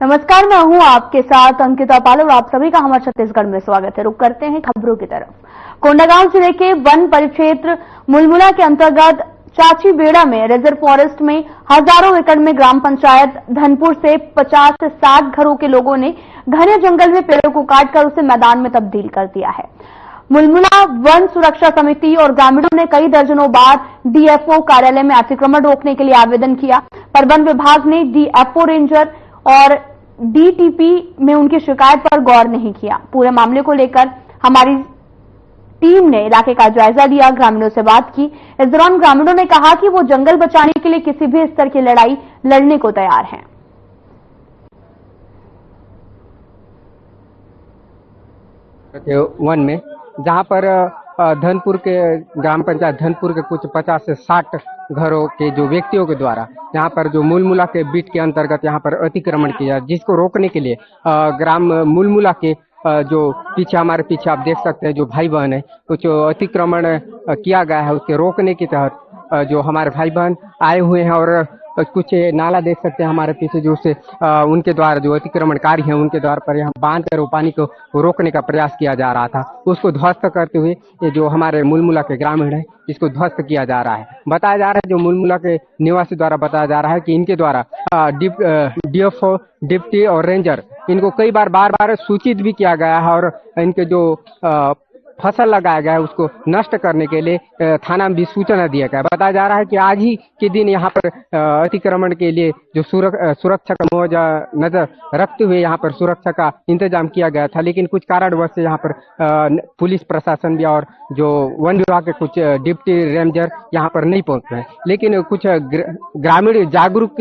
नमस्कार, मैं हूं आपके साथ अंकिता पाल और आप सभी का हमारे छत्तीसगढ़ में स्वागत है। रुक करते हैं खबरों की तरफ। कोंडागांव जिले के वन परिक्षेत्र मुलमुला के अंतर्गत चाची बेड़ा में रिजर्व फॉरेस्ट में हजारों एकड़ में ग्राम पंचायत धनपुर से 50 से 60 घरों के लोगों ने घने जंगल में पेड़ों को काटकर उसे मैदान में तब्दील कर दिया है। मुलमुला वन सुरक्षा समिति और ग्रामीणों ने कई दर्जनों बार डीएफओ कार्यालय में अतिक्रमण रोकने के लिए आवेदन किया, पर वन विभाग ने डीएफओ रेंजर और डीटीपी में उनकी शिकायत पर गौर नहीं किया। पूरे मामले को लेकर हमारी टीम ने इलाके का जायजा लिया, ग्रामीणों से बात की। इस दौरान ग्रामीणों ने कहा कि वो जंगल बचाने के लिए किसी भी स्तर की लड़ाई लड़ने को तैयार हैं। वन में जहां पर धनपुर के ग्राम पंचायत धनपुर के कुछ 50 से 60 घरों के जो व्यक्तियों के द्वारा यहाँ पर जो मुलमुला के बीट के अंतर्गत यहाँ पर अतिक्रमण किया, जिसको रोकने के लिए ग्राम मुलमुला के जो पीछे हमारे पीछे आप देख सकते हैं जो भाई बहन है, कुछ अतिक्रमण किया गया है, उसके रोकने के तहत जो हमारे भाई बहन आए हुए हैं और कुछ नाला देख सकते हैं हमारे पीछे जो से उनके द्वारा जो अतिक्रमणकारी हैं उनके द्वारा पर यहाँ बांध कर वो पानी को रोकने का प्रयास किया जा रहा था। उसको ध्वस्त करते हुए ये जो हमारे मुलमुला के ग्रामीण है इसको ध्वस्त किया जा रहा है। बताया जा रहा है जो मुलमुला के निवासी द्वारा बताया जा रहा है कि इनके द्वारा डीएफओ डिप्टी और रेंजर इनको कई बार सूचित भी किया गया है और इनके जो फसल लगाया गया है उसको नष्ट करने के लिए थाना में भी सूचना दिया गया है। बताया जा रहा है कि आज ही के दिन यहाँ पर अतिक्रमण के लिए जो सुरक्षा का मुआवजा नजर रखते हुए यहाँ पर सुरक्षा का इंतजाम किया गया था, लेकिन कुछ कारणवश से यहाँ पर पुलिस प्रशासन भी और जो वन विभाग के कुछ डिप्टी रेंजर यहाँ पर नहीं पहुंच रहे, लेकिन कुछ ग्रामीण जागरूक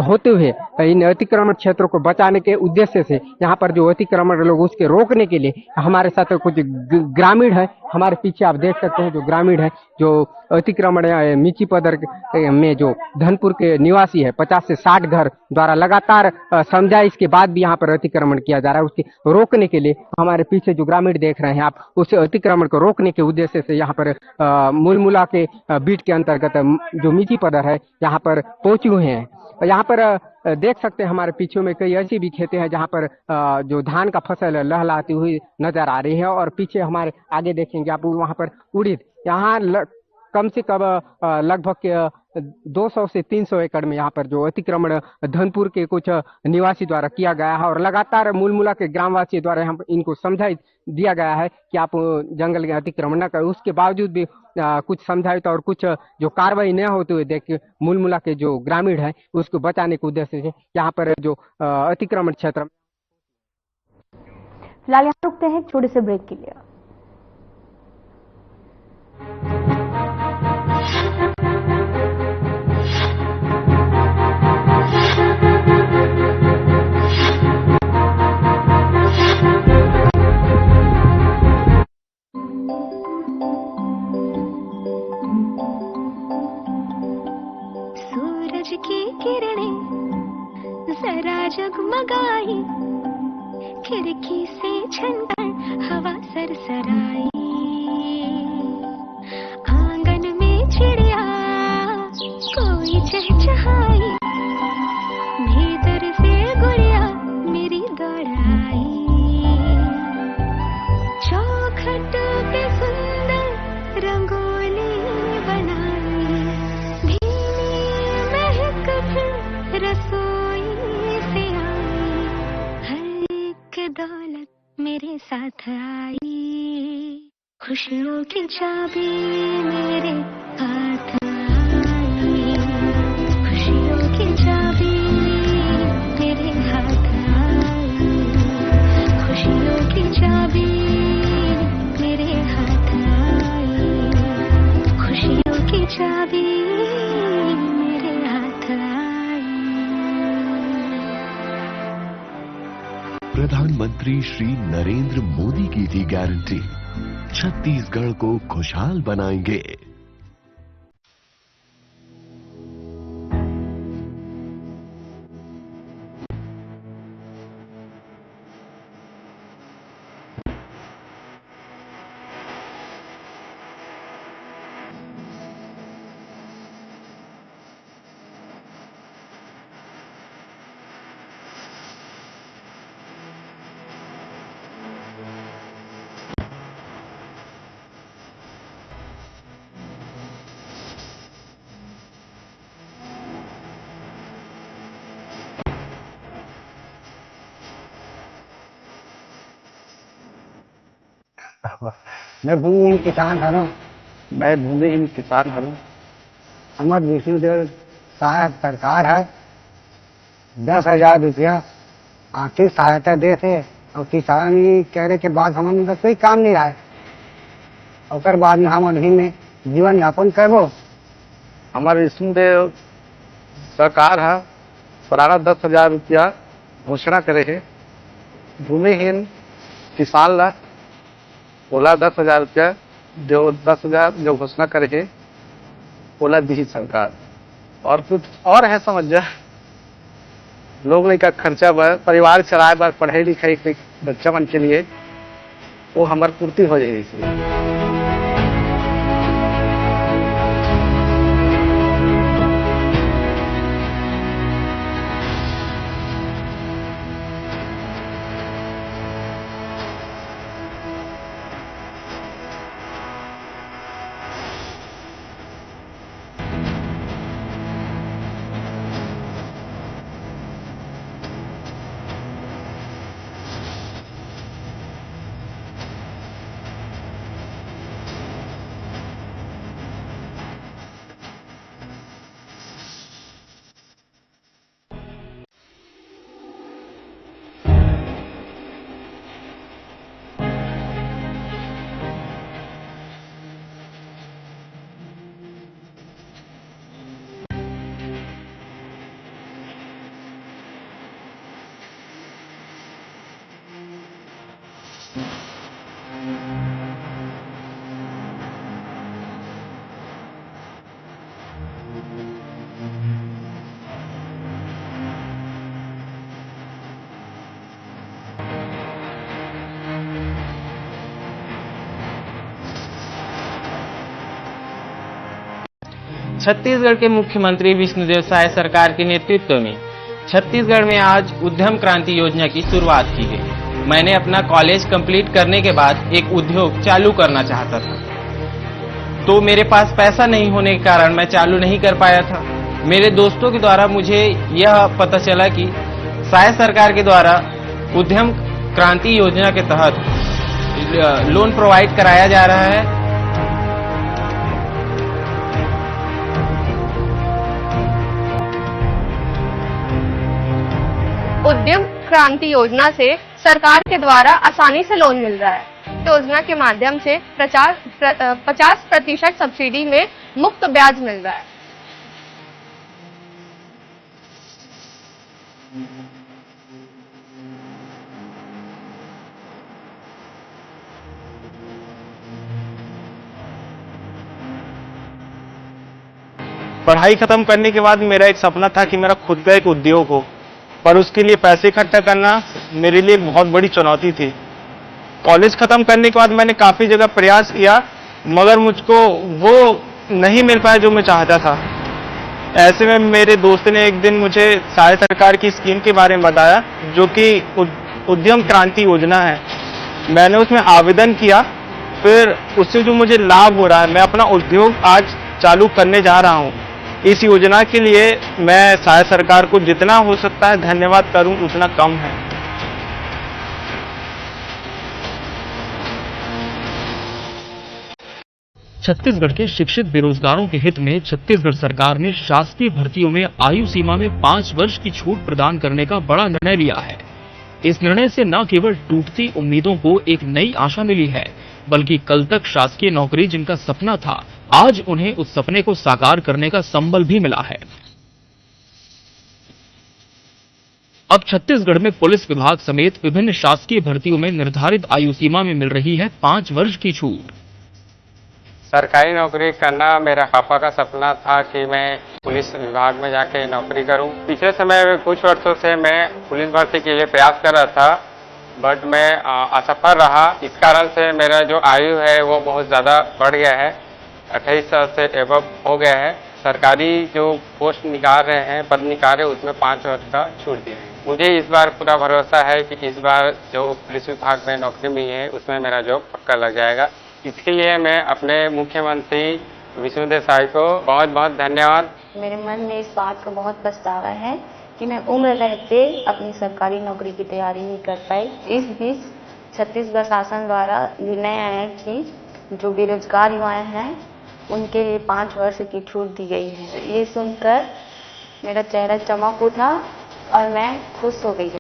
होते हुए इन अतिक्रमण क्षेत्रों को बचाने के उद्देश्य से यहाँ पर जो अतिक्रमण लोग उसके रोकने के लिए हमारे साथ कुछ ग्रामीण है, हमारे पीछे आप देख सकते हैं जो ग्रामीण है जो अतिक्रमण मीची पदर में जो धनपुर के निवासी है 50 से 60 घर द्वारा लगातार समझाइश के बाद भी यहाँ पर अतिक्रमण किया जा रहा है, उसके रोकने के लिए हमारे पीछे जो ग्रामीण देख रहे हैं आप, उस अतिक्रमण को रोकने के उद्देश्य से यहाँ पर मुलमुला के बीट के अंतर्गत जो मीची पदर है यहाँ पर पहुंचे हुए हैं। यहाँ पर देख सकते हैं हमारे पीछे में कई ऐसी भी खेतें हैं जहाँ पर जो धान का फसल लहलाती हुई नजर आ रही है और पीछे हमारे आगे देखेंगे आप वहाँ पर उड़ीद, यहाँ कम से कम लगभग 200 से 300 एकड़ में यहाँ पर जो अतिक्रमण धनपुर के कुछ निवासी द्वारा किया गया है और लगातार मुलमुला के ग्रामवासी द्वारा यहाँ इनको समझाई दिया गया है कि आप जंगल के अतिक्रमण न करें। उसके बावजूद भी कुछ समझाइश और कुछ जो कार्रवाई न होते हुए देख मुलमुला के जो ग्रामीण है उसको बचाने के उद्देश्य से यहाँ पर जो अतिक्रमण क्षेत्र। फिलहाल यहाँ रुकते हैं छोटे से ब्रेक के लिए। सूरज की किरणें जरा जगमगाई, खिड़की से छनकर हवा सरसराई, आंगन में चिड़िया कोई चहचहाई, भीतर से गुड़िया मेरी दौड़ाई, चौखट पे सुंदर रंगोली बनाई, भीनी महक फिर रसोई से आई, हर एक दौलत मेरे साथ आई, खुशियों की चाबी मेरे हाथ आई, खुशियों की चाबी मेरे हाथ आई, खुशियों की चाबी मेरे हाथ आई, खुशियों की चाबी मेरे हाथ आई। प्रधानमंत्री श्री नरेंद्र मोदी की थी गारंटी, छत्तीसगढ़ को खुशहाल बनाएंगे। मैं भूमिहीन किसान हूँ। हमारे विष्णुदेव सहायक सरकार है, 10,000 रुपया आर्थिक सहायता देते और किसानी करे के बाद हमारे कोई काम नहीं रहा है। और बाद में हम अभी में जीवन यापन करबो। हमारे विष्णुदेव सरकार है सारा 10,000 रुपया घोषणा करे है। भूमिहीन किसान ला बोला 10,000 रुपया जो 10,000 जो घोषणा करे है बोला दी सरकार। और कुछ और है समझ जा लोग का खर्चा बर परिवार चलाए बर पढ़ाई लिखाई के बच्चा मन के लिए वो हमारी पूर्ति हो जाएगी। इसलिए छत्तीसगढ़ के मुख्यमंत्री विष्णुदेव साय सरकार के नेतृत्व में छत्तीसगढ़ में आज उद्यम क्रांति योजना की शुरुआत की गई। मैंने अपना कॉलेज कंप्लीट करने के बाद एक उद्योग चालू करना चाहता था, तो मेरे पास पैसा नहीं होने के कारण मैं चालू नहीं कर पाया था। मेरे दोस्तों के द्वारा मुझे यह पता चला कि साय सरकार के द्वारा उद्यम क्रांति योजना के तहत लोन प्रोवाइड कराया जा रहा है। उद्यम क्रांति योजना से सरकार के द्वारा आसानी से लोन मिल रहा है। योजना के माध्यम से 50% सब्सिडी में मुफ्त ब्याज मिल रहा है। पढ़ाई खत्म करने के बाद मेरा एक सपना था कि मेरा खुद का एक उद्योग हो, पर उसके लिए पैसे इकट्ठा करना मेरे लिए एक बहुत बड़ी चुनौती थी। कॉलेज खत्म करने के बाद मैंने काफी जगह प्रयास किया, मगर मुझको वो नहीं मिल पाया जो मैं चाहता था। ऐसे में मेरे दोस्त ने एक दिन मुझे साय सरकार की स्कीम के बारे में बताया, जो कि उद्यम क्रांति योजना है। मैंने उसमें आवेदन किया, फिर उससे जो मुझे लाभ हो रहा है, मैं अपना उद्योग आज चालू करने जा रहा हूँ। इस योजना के लिए मैं साय सरकार को जितना हो सकता है धन्यवाद करूं उतना कम है। छत्तीसगढ़ के शिक्षित बेरोजगारों के हित में छत्तीसगढ़ सरकार ने शासकीय भर्तियों में आयु सीमा में 5 वर्ष की छूट प्रदान करने का बड़ा निर्णय लिया है। इस निर्णय से न केवल टूटती उम्मीदों को एक नई आशा मिली है, बल्कि कल तक शासकीय नौकरी जिनका सपना था, आज उन्हें उस सपने को साकार करने का संबल भी मिला है। अब छत्तीसगढ़ में पुलिस विभाग समेत विभिन्न शासकीय भर्तियों में निर्धारित आयु सीमा में मिल रही है 5 वर्ष की छूट। सरकारी नौकरी करना मेरा पापा का सपना था कि मैं पुलिस विभाग में जाके नौकरी करूं। पिछले समय में कुछ वर्षों से मैं पुलिस भर्ती के लिए प्रयास कर रहा था, बट मैं असफल रहा। इस कारण से मेरा जो आयु है वो बहुत ज़्यादा बढ़ गया है, 28 साल से एबव हो गया है। सरकारी जो पोस्ट निकाल रहे हैं, पद निकाल रहे हैं, उसमें 5 वर्ष का छूट दिया है। मुझे इस बार पूरा भरोसा है कि इस बार जो पुलिस विभाग में नौकरी मिली है उसमें मेरा जॉब पक्का लग जाएगा। इसके लिए मैं अपने मुख्यमंत्री विष्णुदेव साय को बहुत बहुत धन्यवाद। मेरे मन में इस बात का बहुत पछतावा है कि मैं उम्र रहते अपनी सरकारी नौकरी की तैयारी नहीं कर पाई। इस बीच छत्तीसगढ़ शासन द्वारा निर्णय आया है कि जो बेरोजगार युवाएं हैं उनके लिए 5 वर्ष की छूट दी गई है। ये सुनकर मेरा चेहरा चमक उठा और मैं खुश हो गई।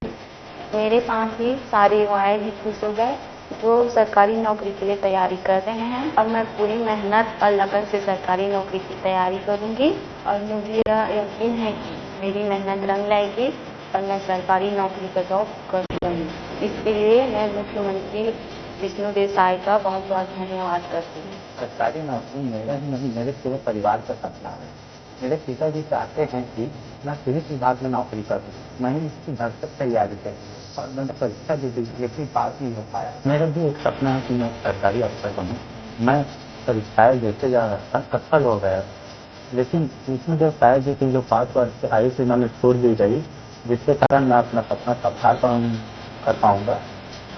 मेरे साथ ही सारे युवाएं भी खुश हो गए जो सरकारी नौकरी के लिए तैयारी कर रहे हैं, और मैं पूरी मेहनत और लगन से सरकारी नौकरी की तैयारी करूंगी और मुझे यकीन है कि मेरी मेहनत रंग लाएगी और मैं सरकारी नौकरी का जॉब कर लूँगी। इसके लिए मैं मुख्यमंत्री विष्णुदेव साय का बहुत बहुत धन्यवाद करती हूँ। सरकारी नौकरी मेरा ही नहीं, मेरे पूरे परिवार का सपना है। मेरे पिताजी चाहते हैं कि मैं पुलिस विभाग में नौकरी करूँ। मैंने इसकी भरसक तैयारी करी और मैंने परीक्षा दी लेकिन पास नहीं हो पाया। मेरा भी एक सपना है कि मैं सरकारी अफसर बनूँ। मैं परीक्षाएं देते जा रहा था, सफल हो गया, लेकिन विष्णुदेव साय जी की जो 5 वर्ष की आयु सीमा में छोड़ दी गई, जिसके कारण मैं अपना सपना साकार कर पाऊंगा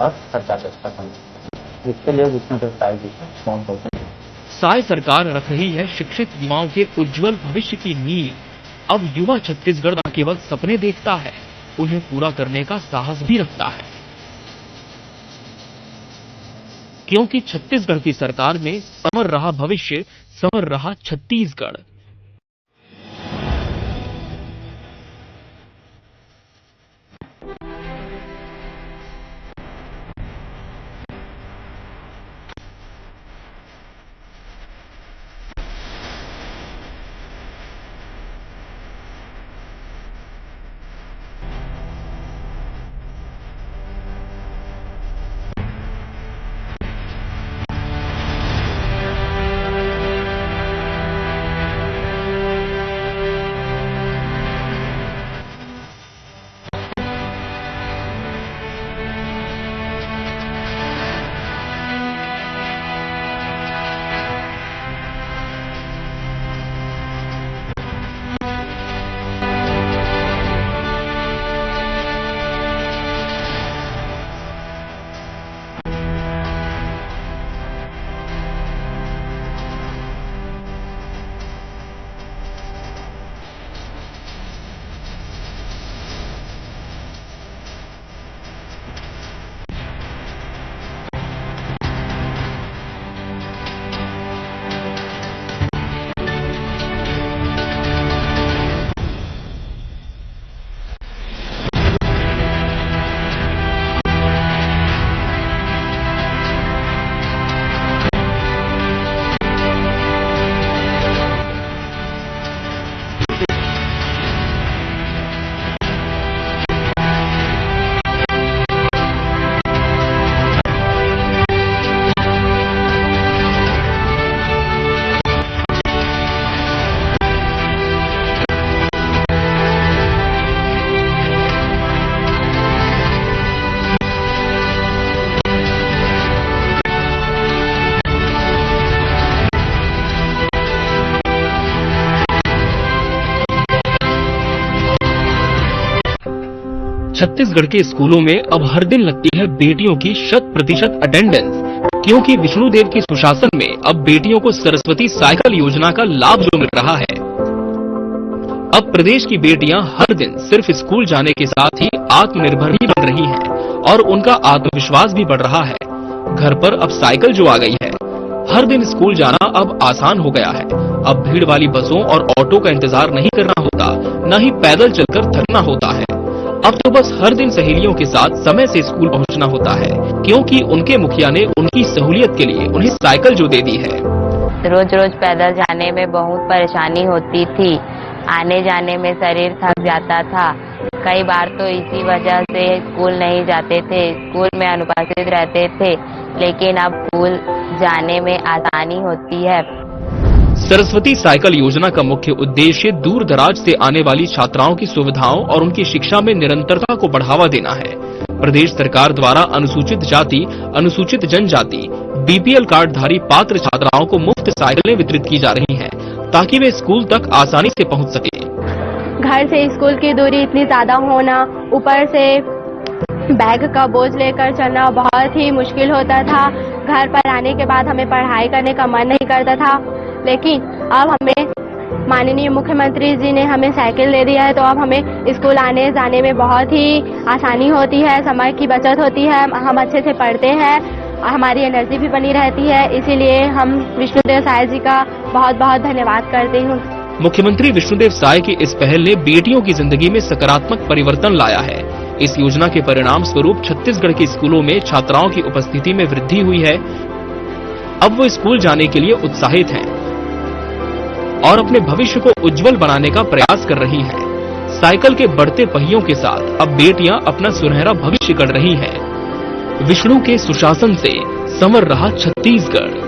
और सरकारी अफसर बनूंगा। इसके लिए विष्णुदेव साय जी को फोन करते हैं। साय सरकार रख रही है शिक्षित युवाओं के उज्जवल भविष्य की नींव। अब युवा छत्तीसगढ़ न केवल सपने देखता है, उन्हें पूरा करने का साहस भी रखता है, क्योंकि छत्तीसगढ़ की सरकार में संवर रहा भविष्य, संवर रहा छत्तीसगढ़। छत्तीसगढ़ के स्कूलों में अब हर दिन लगती है बेटियों की 100% अटेंडेंस, क्योंकि विष्णुदेव की सुशासन में अब बेटियों को सरस्वती साइकिल योजना का लाभ जो मिल रहा है। अब प्रदेश की बेटियां हर दिन सिर्फ स्कूल जाने के साथ ही आत्मनिर्भर भी बन रही हैं और उनका आत्मविश्वास भी बढ़ रहा है। घर पर अब साइकिल जो आ गई है, हर दिन स्कूल जाना अब आसान हो गया है। अब भीड़ वाली बसों और ऑटो का इंतजार नहीं करना होता, न ही पैदल चलकर थकना होता है। अब तो बस हर दिन सहेलियों के साथ समय से स्कूल पहुंचना होता है, क्योंकि उनके मुखिया ने उनकी सहूलियत के लिए उन्हें साइकिल जो दे दी है। रोज रोज पैदल जाने में बहुत परेशानी होती थी, आने जाने में शरीर थक जाता था। कई बार तो इसी वजह से स्कूल नहीं जाते थे, स्कूल में अनुपस्थित रहते थे, लेकिन अब स्कूल जाने में आसानी होती है। सरस्वती साइकिल योजना का मुख्य उद्देश्य दूर दराज से आने वाली छात्राओं की सुविधाओं और उनकी शिक्षा में निरंतरता को बढ़ावा देना है। प्रदेश सरकार द्वारा अनुसूचित जाति, अनुसूचित जनजाति, बीपीएल कार्डधारी पात्र छात्राओं को मुफ्त साइकिलें वितरित की जा रही हैं, ताकि वे स्कूल तक आसानी से पहुंच सके। घर से स्कूल की दूरी इतनी ज्यादा होना, ऊपर से बैग का बोझ लेकर चलना बहुत ही मुश्किल होता था। घर पर आने के बाद हमें पढ़ाई करने का मन नहीं करता था, लेकिन अब हमें माननीय मुख्यमंत्री जी ने हमें साइकिल दे दिया है, तो अब हमें स्कूल आने जाने में बहुत ही आसानी होती है, समय की बचत होती है, हम अच्छे से पढ़ते हैं, हमारी एनर्जी भी बनी रहती है। इसीलिए हम विष्णुदेव साय जी का बहुत बहुत धन्यवाद करते हूँ। मुख्यमंत्री विष्णुदेव साय की इस पहल ने बेटियों की जिंदगी में सकारात्मक परिवर्तन लाया है। इस योजना के परिणाम स्वरूप छत्तीसगढ़ के स्कूलों में छात्राओं की उपस्थिति में वृद्धि हुई है। अब वो स्कूल जाने के लिए उत्साहित हैं और अपने भविष्य को उज्जवल बनाने का प्रयास कर रही हैं। साइकिल के बढ़ते पहियों के साथ अब बेटियां अपना सुनहरा भविष्य गढ़ रही हैं। विष्णु के सुशासन से संवर रहा छत्तीसगढ़।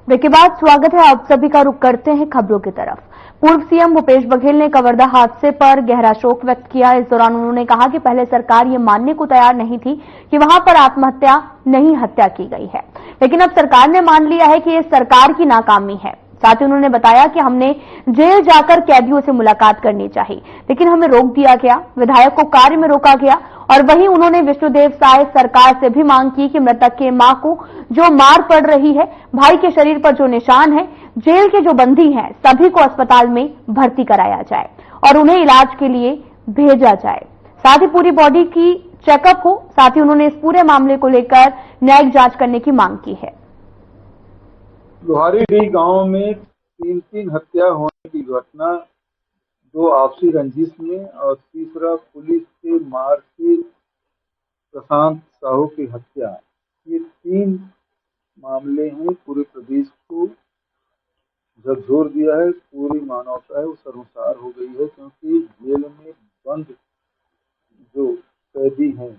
ब्रेक के बाद स्वागत है, आप सभी का रुख करते हैं खबरों की तरफ। पूर्व सीएम भूपेश बघेल ने कवर्धा हादसे पर गहरा शोक व्यक्त किया। इस दौरान उन्होंने कहा कि पहले सरकार ये मानने को तैयार नहीं थी कि वहां पर आत्महत्या नहीं हत्या की गई है, लेकिन अब सरकार ने मान लिया है कि ये सरकार की नाकामी है। साथ ही उन्होंने बताया कि हमने जेल जाकर कैदियों से मुलाकात करनी चाहिए, लेकिन हमें रोक दिया गया, विधायक को कार्य में रोका गया। और वहीं उन्होंने विष्णुदेव साय सरकार से भी मांग की कि मृतक के मां को जो मार पड़ रही है, भाई के शरीर पर जो निशान है, जेल के जो बंदी हैं, सभी को अस्पताल में भर्ती कराया जाए और उन्हें इलाज के लिए भेजा जाए। साथ ही पूरी बॉडी की चेकअप हो। साथ ही उन्होंने इस पूरे मामले को लेकर न्यायिक जांच करने की मांग की है। लोहारीडीह गांव में 3 हत्या होने की घटना, 2 आपसी रंजिश में और तीसरा पुलिस के मार से प्रशांत साहू की हत्या, ये 3 मामले हैं। पूरे प्रदेश को झकझोर दिया है। पूरी मानवता है वो शर्मसार हो गई है, क्योंकि जेल में बंद जो कैदी हैं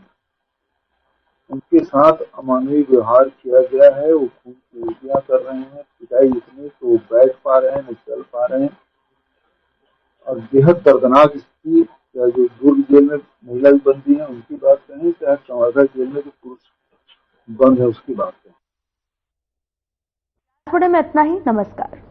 उनके साथ अमानवीय व्यवहार किया गया है। वो खून की उल्टियां कर रहे हैं, पिटाई इतनी तो वो बैठ पा रहे हैं, न चल पा रहे हैं। और बेहद दर्दनाक स्थिति, चाहे जो दुर्ग जेल में महिला बंदी है उनकी बात करें, चाहे कवर्धा जेल में जो पुरुष बंद है उसकी बात करें। थोड़े में इतना ही। नमस्कार।